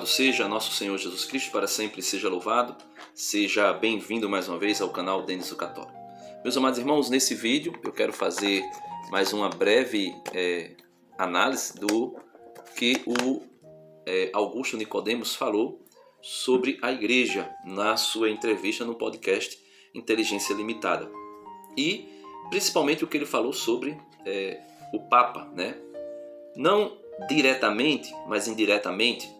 seja nosso Senhor Jesus Cristo, para sempre seja louvado. Seja bem-vindo mais uma vez ao canal Denis o Católico. Meus amados irmãos, nesse vídeo eu quero fazer mais uma breve análise do que o Augusto Nicodemos falou sobre a igreja na sua entrevista no podcast Inteligência Limitada. E principalmente o que ele falou sobre o Papa, né? Não diretamente, mas indiretamente.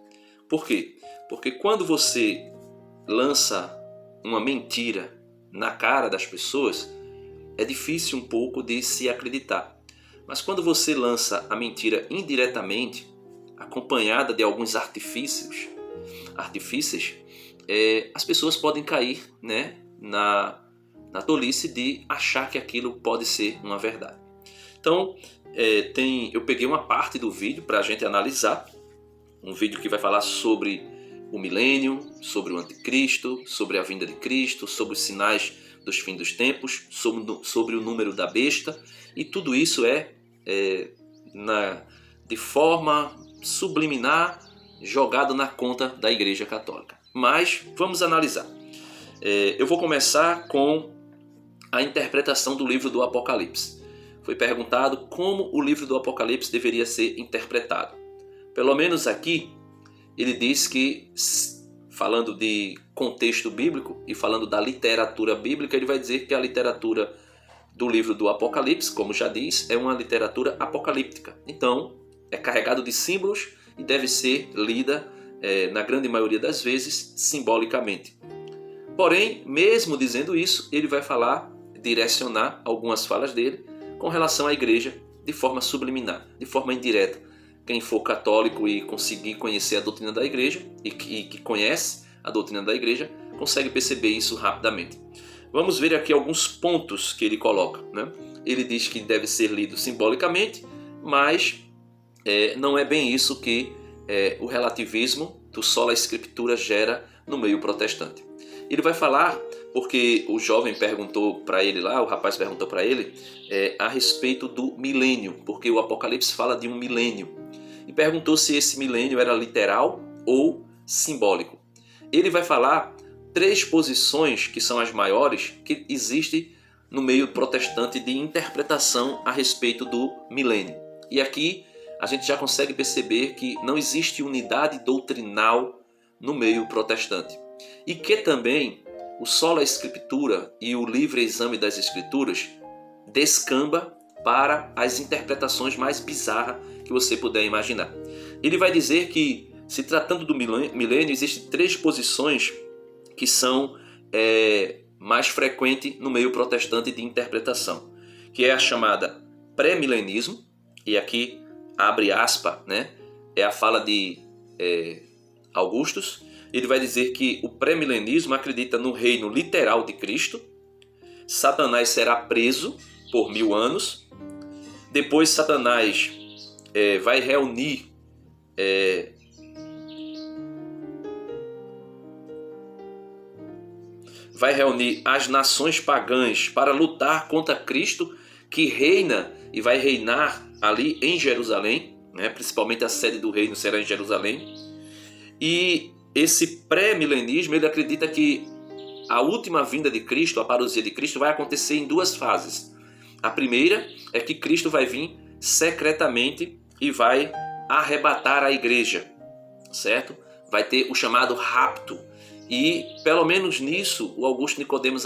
Por quê? Porque quando você lança uma mentira na cara das pessoas, é difícil um pouco de se acreditar. Mas quando você lança a mentira indiretamente, acompanhada de alguns artifícios, as pessoas podem cair, né, na tolice de achar que aquilo pode ser uma verdade. Então, eu peguei uma parte do vídeo para a gente analisar, um vídeo que vai falar sobre o milênio, sobre o anticristo, sobre a vinda de Cristo, sobre os sinais dos fins dos tempos, sobre o número da besta, e tudo isso de forma subliminar, jogado na conta da Igreja Católica. Mas vamos analisar. Eu vou começar com a interpretação do livro do Apocalipse. Foi perguntado como o livro do Apocalipse deveria ser interpretado. Pelo menos aqui, ele diz que, falando de contexto bíblico e falando da literatura bíblica, ele vai dizer que a literatura do livro do Apocalipse, como já diz, é uma literatura apocalíptica. Então, é carregado de símbolos e deve ser lida, na grande maioria das vezes, simbolicamente. Porém, mesmo dizendo isso, ele vai direcionar algumas falas dele com relação à igreja de forma subliminar, de forma indireta. Quem for católico e conseguir conhecer a doutrina da igreja e que conhece a doutrina da igreja, consegue perceber isso rapidamente. Vamos ver aqui alguns pontos que ele coloca, né? Ele diz que deve ser lido simbolicamente, mas não é bem isso que o relativismo do sola escritura gera no meio protestante. Ele vai falar, porque o jovem perguntou para ele lá, o rapaz perguntou para ele a respeito do milênio, porque o Apocalipse fala de um milênio. E perguntou se esse milênio era literal ou simbólico. Ele vai falar 3 posições, que são as maiores, que existem no meio protestante de interpretação a respeito do milênio. E aqui a gente já consegue perceber que não existe unidade doutrinal no meio protestante. E que também o sola escritura e o livre exame das escrituras descamba para as interpretações mais bizarras que você puder imaginar. Ele vai dizer que, se tratando do milênio, existem 3 posições que são mais frequentes no meio protestante de interpretação, que é a chamada pré-milenismo, e aqui abre aspa, né? É a fala de Augustus. Ele vai dizer que o pré-milenismo acredita no reino literal de Cristo. Satanás será preso por 1000 anos. Depois Satanás vai reunir as nações pagãs para lutar contra Cristo, que reina e vai reinar ali em Jerusalém, né? Principalmente a sede do reino será em Jerusalém. E esse pré-milenismo, ele acredita que a última vinda de Cristo, a parousia de Cristo, vai acontecer em 2 fases. A primeira é que Cristo vai vir secretamente e vai arrebatar a igreja, certo? Vai ter o chamado rapto. E, pelo menos nisso, o Augusto Nicodemos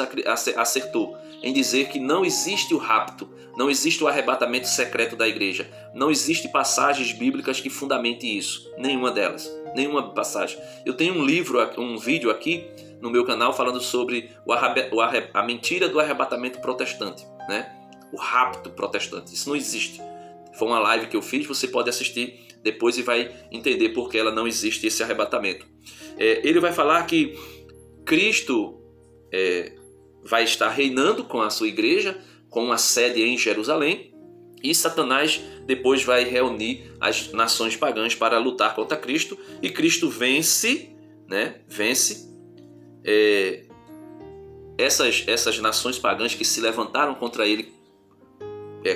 acertou, em dizer que não existe o rapto, não existe o arrebatamento secreto da igreja, não existe passagens bíblicas que fundamentem isso, nenhuma delas, nenhuma passagem. Eu tenho um vídeo aqui no meu canal falando sobre a mentira do arrebatamento protestante, né? O rapto protestante, isso não existe. Foi uma live que eu fiz, você pode assistir depois e vai entender por que ela não existe, esse arrebatamento. Ele vai falar que Cristo vai estar reinando com a sua igreja, com uma sede em Jerusalém, e Satanás depois vai reunir as nações pagãs para lutar contra Cristo, e Cristo vence, né? Essas nações pagãs que se levantaram contra ele,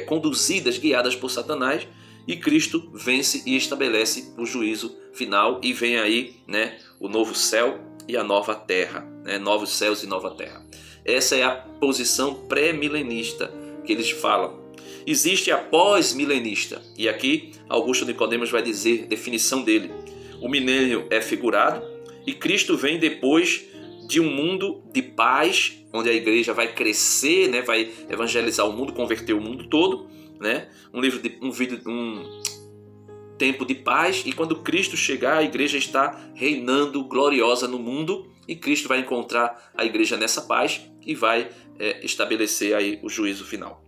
conduzidas, guiadas por Satanás, e Cristo vence e estabelece o juízo final, e vem aí, né, o novo céu e a nova terra, né, novos céus e nova terra. Essa é a posição pré-milenista que eles falam. Existe a pós-milenista, e aqui Augusto Nicodemos vai dizer, definição dele: o milênio é figurado e Cristo vem depois de um mundo de paz, onde a igreja vai crescer, né, vai evangelizar o mundo, converter o mundo todo, né, um tempo de paz, e quando Cristo chegar, a igreja está reinando gloriosa no mundo, e Cristo vai encontrar a igreja nessa paz e vai estabelecer aí o juízo final.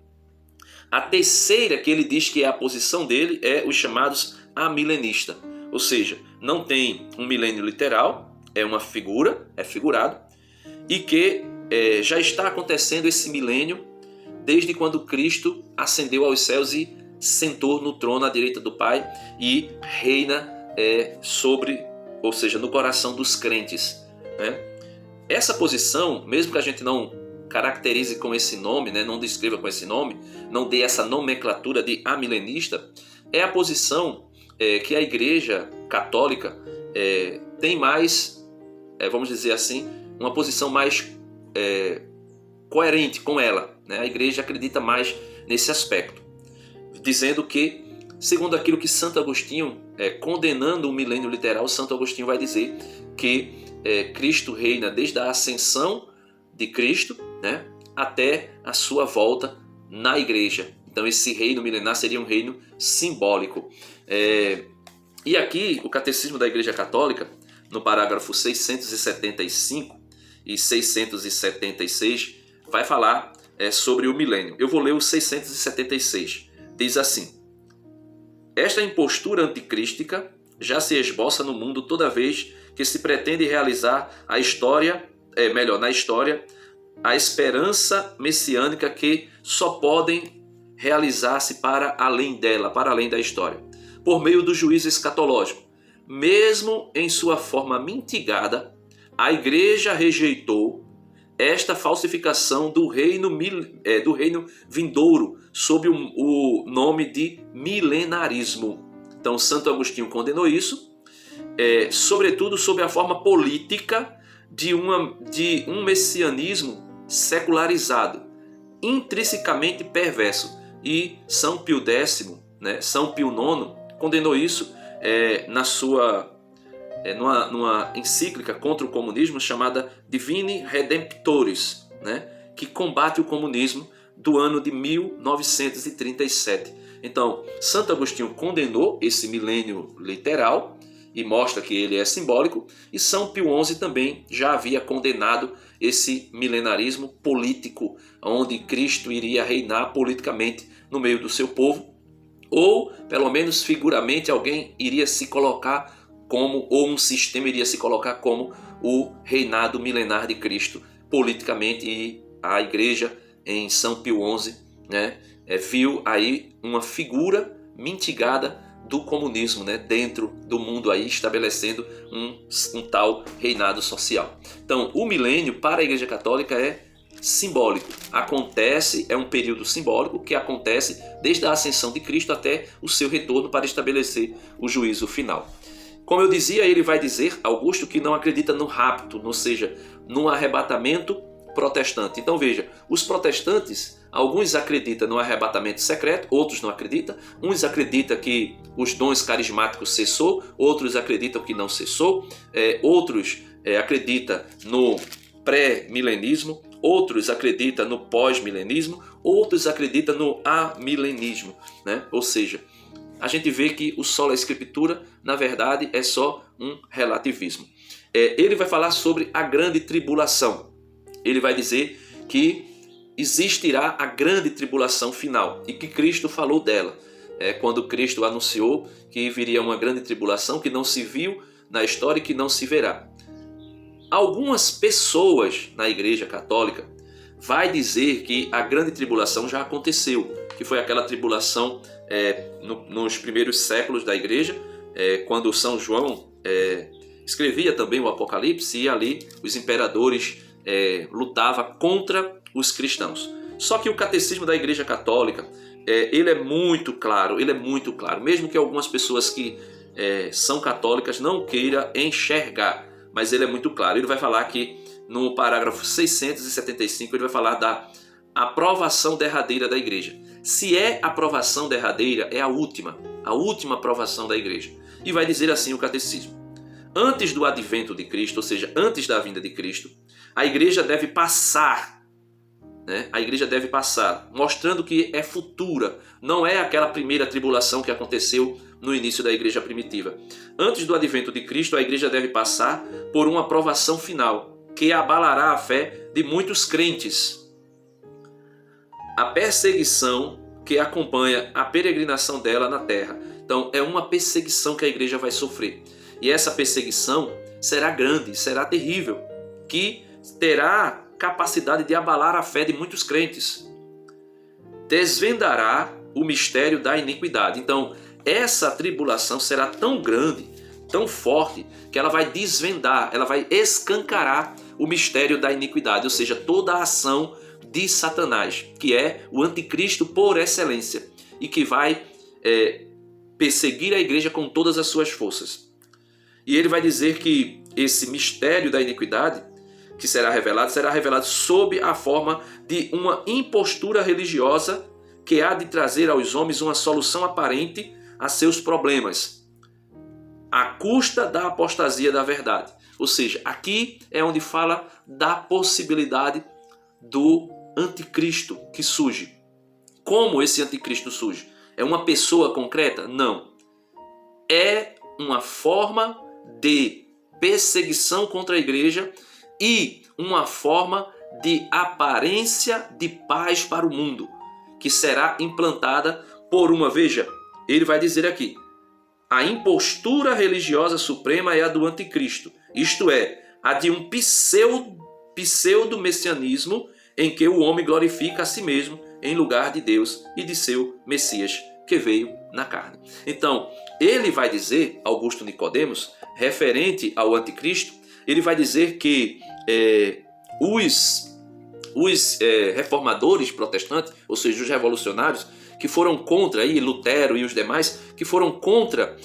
A terceira, que ele diz que é a posição dele, é os chamados amilenista, ou seja, não tem um milênio literal, é uma figura, é figurado, e que já está acontecendo esse milênio desde quando Cristo ascendeu aos céus e sentou no trono à direita do Pai e reina sobre, ou seja, no coração dos crentes, né? Essa posição, mesmo que a gente não caracterize com esse nome, né, não descreva com esse nome, não dê essa nomenclatura de amilenista, é a posição que a Igreja Católica tem mais, vamos dizer assim, uma posição mais coerente com ela, né? A Igreja acredita mais nesse aspecto, dizendo que, segundo aquilo que Santo Agostinho, condenando o milênio literal, Santo Agostinho vai dizer que Cristo reina desde a ascensão de Cristo, né, até a sua volta na igreja. Então esse reino milenar seria um reino simbólico. E aqui o Catecismo da Igreja Católica, no parágrafo 675 e 676, vai falar sobre o milênio. Eu vou ler o 676. Diz assim: esta impostura anticrística já se esboça no mundo toda vez que se pretende realizar na história, a esperança messiânica, que só podem realizar-se para além dela, para além da história, por meio do juízo escatológico. Mesmo em sua forma mitigada, a Igreja rejeitou esta falsificação do reino vindouro sob o nome de milenarismo. Então Santo Agostinho condenou isso, sobretudo sob a forma política de um messianismo secularizado, intrinsecamente perverso. E São Pio X, né, São Pio IX, condenou isso numa encíclica contra o comunismo chamada Divini Redemptoris, né, que combate o comunismo, do ano de 1937. Então, Santo Agostinho condenou esse milênio literal e mostra que ele é simbólico, e São Pio XI também já havia condenado esse milenarismo político, onde Cristo iria reinar politicamente no meio do seu povo, ou pelo menos figuramente alguém iria se colocar como, ou um sistema iria se colocar como o reinado milenar de Cristo politicamente. E a igreja em São Pio XI, né, viu aí uma figura mitigada do comunismo, né, dentro do mundo, aí estabelecendo um tal reinado social. Então, o milênio para a Igreja Católica é simbólico. Acontece, é um período simbólico que acontece desde a ascensão de Cristo até o seu retorno para estabelecer o juízo final. Como eu dizia, ele vai dizer, Augusto, que não acredita no rapto, ou seja, no arrebatamento protestante. Então veja, os protestantes, alguns acreditam no arrebatamento secreto, outros não acreditam. Uns acreditam que os dons carismáticos cessou, outros acreditam que não cessou, outros acreditam no pré-milenismo, outros acreditam no pós-milenismo, outros acreditam no amilenismo, né? Ou seja, a gente vê que o sola escritura, na verdade, é só um relativismo. Ele vai falar sobre a grande tribulação. Ele vai dizer que existirá a grande tribulação final e que Cristo falou dela. Quando Cristo anunciou que viria uma grande tribulação que não se viu na história e que não se verá. Algumas pessoas na Igreja Católica vai dizer que a grande tribulação já aconteceu, que foi aquela tribulação nos primeiros séculos da Igreja, quando São João escrevia também o Apocalipse, e ali os imperadores lutavam contra os cristãos. Só que o Catecismo da Igreja Católica ele é muito claro, mesmo que algumas pessoas que são católicas não queiram enxergar, mas ele é muito claro. Ele vai falar que no parágrafo 675, ele vai falar da aprovação derradeira da igreja. Se é aprovação derradeira, é a última aprovação da igreja. E vai dizer assim o catecismo: antes do advento de Cristo, ou seja, antes da vinda de Cristo, a igreja deve passar, né? A igreja deve passar, mostrando que é futura, não é aquela primeira tribulação que aconteceu no início da igreja primitiva. Antes do advento de Cristo, a igreja deve passar por uma provação final, que abalará a fé de muitos crentes. A perseguição que acompanha a peregrinação dela na terra. Então, é uma perseguição que a igreja vai sofrer. E essa perseguição será grande, será terrível, que terá capacidade de abalar a fé de muitos crentes. Desvendará o mistério da iniquidade. Então, essa tribulação será tão grande, tão forte, que ela vai desvendar, ela vai escancarar o mistério da iniquidade, ou seja, toda a ação de Satanás, que é o anticristo por excelência, e que vai perseguir a igreja com todas as suas forças. E ele vai dizer que esse mistério da iniquidade que será revelado sob a forma de uma impostura religiosa que há de trazer aos homens uma solução aparente a seus problemas, à custa da apostasia da verdade. Ou seja, aqui é onde fala da possibilidade do anticristo que surge. Como esse anticristo surge? É uma pessoa concreta? Não. É uma forma de perseguição contra a igreja e uma forma de aparência de paz para o mundo, que será implantada por uma, veja, ele vai dizer aqui, a impostura religiosa suprema é a do anticristo, isto é, a de um pseudo-messianismo em que o homem glorifica a si mesmo em lugar de Deus e de seu Messias, que veio na carne. Então, ele vai dizer, Augusto Nicodemos, referente ao anticristo, ele vai dizer que os reformadores protestantes, ou seja, os revolucionários, que foram contra, aí, Lutero e os demais, que foram contra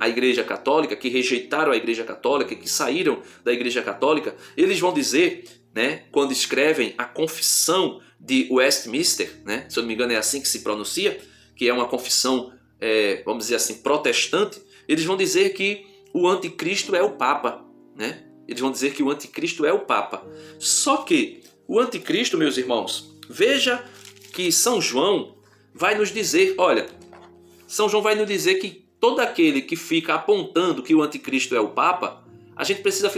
a Igreja Católica, que rejeitaram a Igreja Católica, que saíram da Igreja Católica, eles vão dizer, né, quando escrevem a Confissão de Westminster, né, se eu não me engano é assim que se pronuncia, que é uma confissão, vamos dizer assim, protestante, eles vão dizer que o anticristo é o Papa, né? Eles vão dizer que o anticristo é o Papa. Só que o anticristo, meus irmãos, veja que São João vai nos dizer, olha, São João vai nos dizer que todo aquele que fica apontando que o anticristo é o Papa, a gente precisa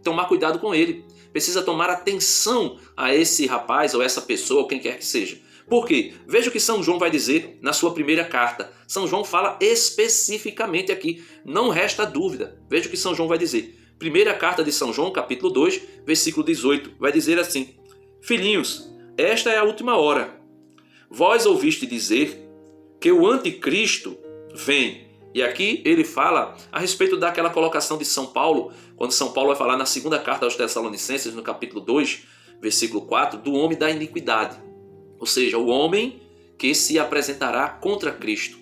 tomar cuidado com ele. Precisa tomar atenção a esse rapaz ou essa pessoa, ou quem quer que seja. Por quê? Veja o que São João vai dizer na sua primeira carta. São João fala especificamente aqui, não resta dúvida. Veja o que São João vai dizer. Primeira carta de São João, capítulo 2, versículo 18, vai dizer assim: filhinhos, esta é a última hora. Vós ouviste dizer que o anticristo vem. E aqui ele fala a respeito daquela colocação de São Paulo, quando São Paulo vai falar na segunda carta aos Tessalonicenses, no capítulo 2, versículo 4, do homem da iniquidade. Ou seja, o homem que se apresentará contra Cristo,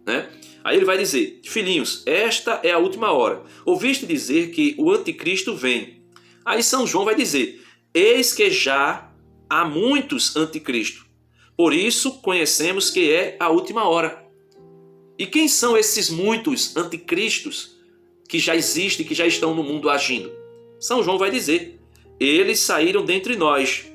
né? Aí ele vai dizer: filhinhos, esta é a última hora. Ouviste dizer que o anticristo vem. Aí São João vai dizer: eis que já há muitos anticristos. Por isso conhecemos que é a última hora. E quem são esses muitos anticristos que já existem, que já estão no mundo agindo? São João vai dizer: eles saíram dentre nós,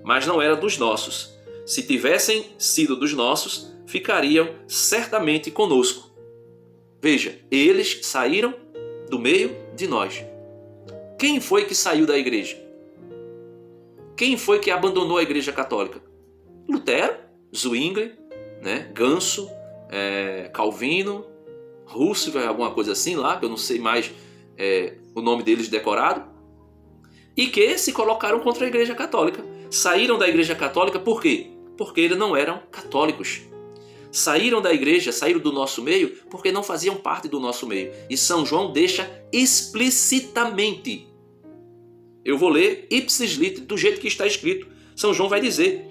mas não eram dos nossos. Se tivessem sido dos nossos, ficariam certamente conosco. Veja, eles saíram do meio de nós. Quem foi que saiu da igreja? Quem foi que abandonou a igreja católica? Lutero, Zwingli, né? Ganso, Calvino, Russell, alguma coisa assim lá, que eu não sei mais o nome deles decorado, e que se colocaram contra a igreja católica. Saíram da igreja católica por quê? Porque eles não eram católicos. Saíram da igreja, saíram do nosso meio, porque não faziam parte do nosso meio. E São João deixa explicitamente. Eu vou ler ipsis litteris, do jeito que está escrito. São João vai dizer: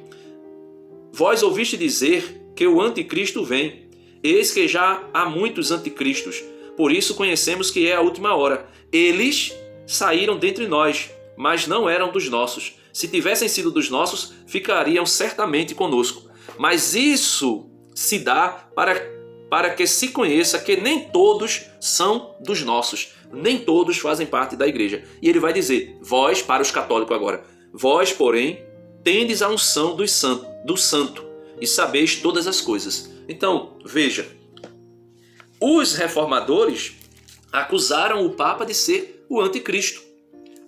vós ouviste dizer que o anticristo vem. Eis que já há muitos anticristos, por isso conhecemos que é a última hora. Eles saíram dentre nós, mas não eram dos nossos. Se tivessem sido dos nossos, ficariam certamente conosco. Mas isso se dá para que se conheça que nem todos são dos nossos, nem todos fazem parte da igreja. E ele vai dizer, vós, para os católicos agora, vós, porém, tendes a unção do santo e sabeis todas as coisas. Então, veja, os reformadores acusaram o Papa de ser o anticristo,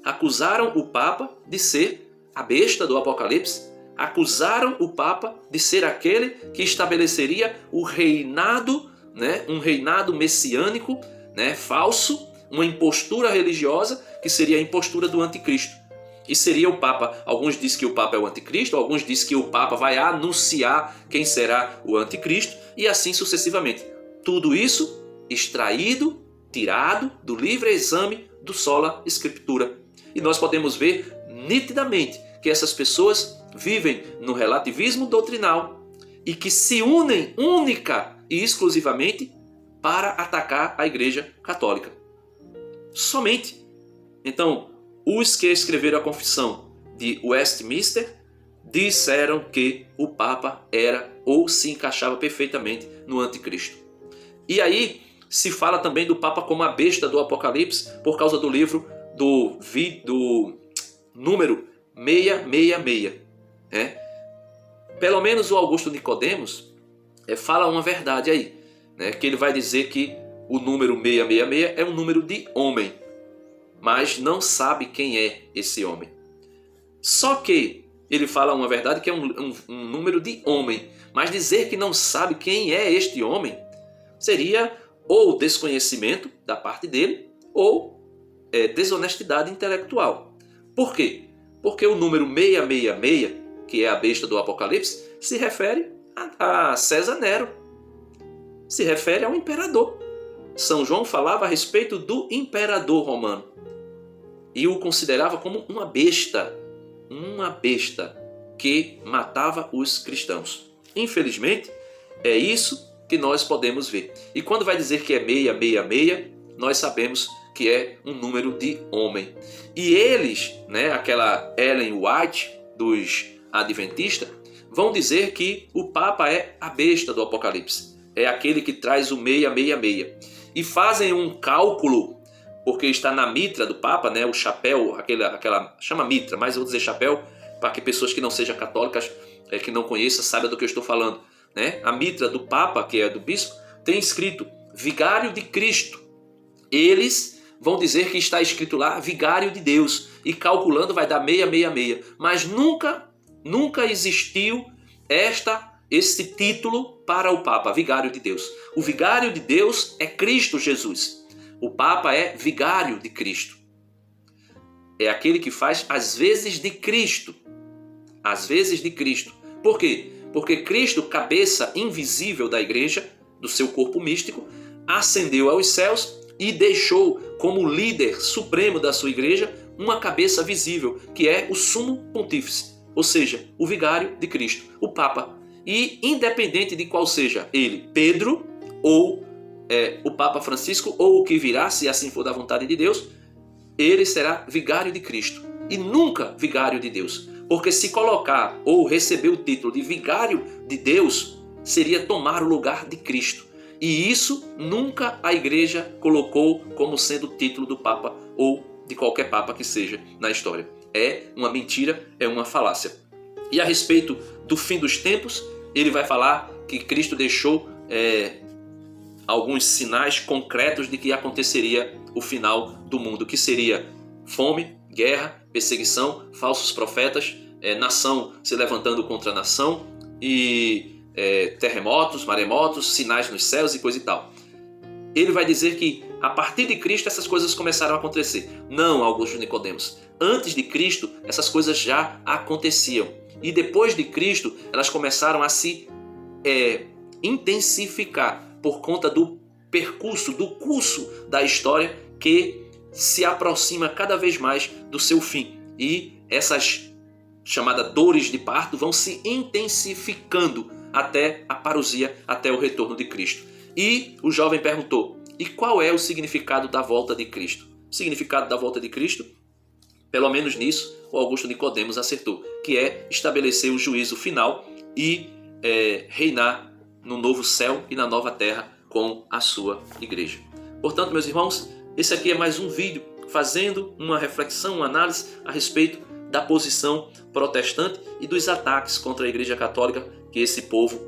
acusaram o Papa de ser a besta do Apocalipse, acusaram o Papa de ser aquele que estabeleceria o reinado, né, um reinado messiânico, né, falso, uma impostura religiosa que seria a impostura do anticristo. E seria o Papa, alguns dizem que o Papa é o anticristo, alguns dizem que o Papa vai anunciar quem será o anticristo, e assim sucessivamente. Tudo isso extraído, tirado do livre exame do Sola Scriptura. E nós podemos ver nitidamente que essas pessoas vivem no relativismo doutrinal e que se unem única e exclusivamente para atacar a Igreja Católica. Somente. Então, os que escreveram a Confissão de Westminster disseram que o Papa era ou se encaixava perfeitamente no anticristo. E aí se fala também do Papa como a besta do Apocalipse por causa do livro do número 666. Pelo menos o Augusto Nicodemos fala uma verdade aí, né? Que ele vai dizer que o número 666 é um número de homem, mas não sabe quem é esse homem. Só que ele fala uma verdade que é um número de homem, mas dizer que não sabe quem é este homem seria ou desconhecimento da parte dele ou desonestidade intelectual. Por quê? Porque o número 666, que é a besta do Apocalipse, se refere a César Nero, se refere ao imperador. São João falava a respeito do imperador romano e o considerava como uma besta que matava os cristãos. Infelizmente, é isso que nós podemos ver. E quando vai dizer que é 666, nós sabemos que é um número de homem. E eles, né, aquela Ellen White dos Adventistas, vão dizer que o Papa é a besta do Apocalipse. É aquele que traz o 666. E fazem um cálculo, porque está na mitra do Papa, né, o chapéu, aquela chama mitra, mas eu vou dizer chapéu, para que pessoas que não sejam católicas, que não conheçam, saibam do que eu estou falando. Né? A mitra do Papa, que é do bispo, tem escrito Vigário de Cristo. Eles vão dizer que está escrito lá Vigário de Deus, e calculando vai dar 666. Mas nunca existiu esse título para o Papa, Vigário de Deus. O Vigário de Deus é Cristo Jesus. O Papa é Vigário de Cristo. É aquele que faz as vezes de Cristo. As vezes de Cristo. Por quê? Porque Cristo, cabeça invisível da igreja, do seu corpo místico, ascendeu aos céus e deixou como líder supremo da sua igreja uma cabeça visível, que é o sumo pontífice, ou seja, o vigário de Cristo, o Papa. E independente de qual seja ele, Pedro ou o Papa Francisco ou o que virá, se assim for da vontade de Deus, ele será vigário de Cristo e nunca vigário de Deus. Porque se colocar ou receber o título de vigário de Deus, seria tomar o lugar de Cristo. E isso nunca a igreja colocou como sendo o título do Papa ou de qualquer Papa que seja na história. É uma mentira, é uma falácia. E a respeito do fim dos tempos, ele vai falar que Cristo deixou alguns sinais concretos de que aconteceria o final do mundo, que seria fome, guerra, perseguição, falsos profetas, nação se levantando contra nação e terremotos, maremotos, sinais nos céus e coisa e tal. Ele vai dizer que a partir de Cristo essas coisas começaram a acontecer. Não, Augusto Nicodemos. Antes de Cristo essas coisas já aconteciam. E depois de Cristo elas começaram a se intensificar por conta do percurso, do curso da história que se aproxima cada vez mais do seu fim. E essas chamadas dores de parto vão se intensificando até a parousia, até o retorno de Cristo. E o jovem perguntou: e qual é o significado da volta de Cristo? O significado da volta de Cristo, pelo menos nisso, o Augusto Nicodemos acertou, que é estabelecer o juízo final e reinar no novo céu e na nova terra com a sua igreja. Portanto, meus irmãos, esse aqui é mais um vídeo fazendo uma reflexão, uma análise a respeito da posição protestante e dos ataques contra a Igreja Católica que esse povo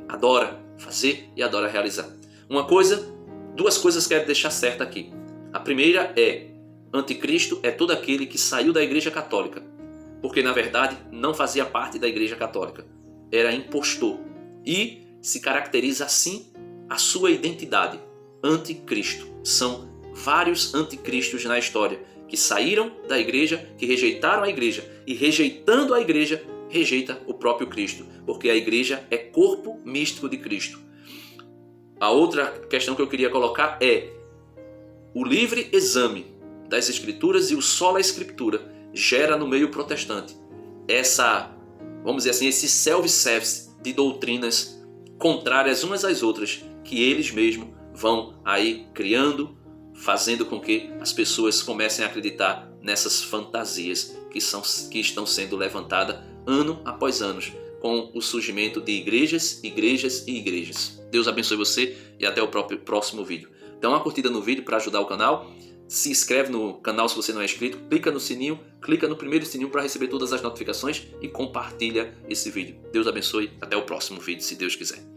adora fazer e adora realizar. Duas coisas quero deixar certa aqui. A primeira é: anticristo é todo aquele que saiu da Igreja Católica, porque na verdade não fazia parte da Igreja Católica, era impostor, e se caracteriza assim a sua identidade, anticristo. São vários anticristos na história que saíram da igreja, que rejeitaram a igreja, e rejeitando a igreja, rejeita o próprio Cristo, porque a igreja é corpo místico de Cristo. A outra questão que eu queria colocar é: o livre exame das Escrituras e o sola Escritura gera no meio protestante vamos dizer assim, esse self-service de doutrinas contrárias umas às outras, que eles mesmos vão aí criando, fazendo com que as pessoas comecem a acreditar nessas fantasias que estão sendo levantadas ano após ano, com o surgimento de igrejas e igrejas. Deus abençoe você e até o próximo vídeo. Dá uma curtida no vídeo para ajudar o canal. Se inscreve no canal se você não é inscrito, clica no sininho, clica no primeiro sininho para receber todas as notificações e compartilha esse vídeo. Deus abençoe, até o próximo vídeo, se Deus quiser.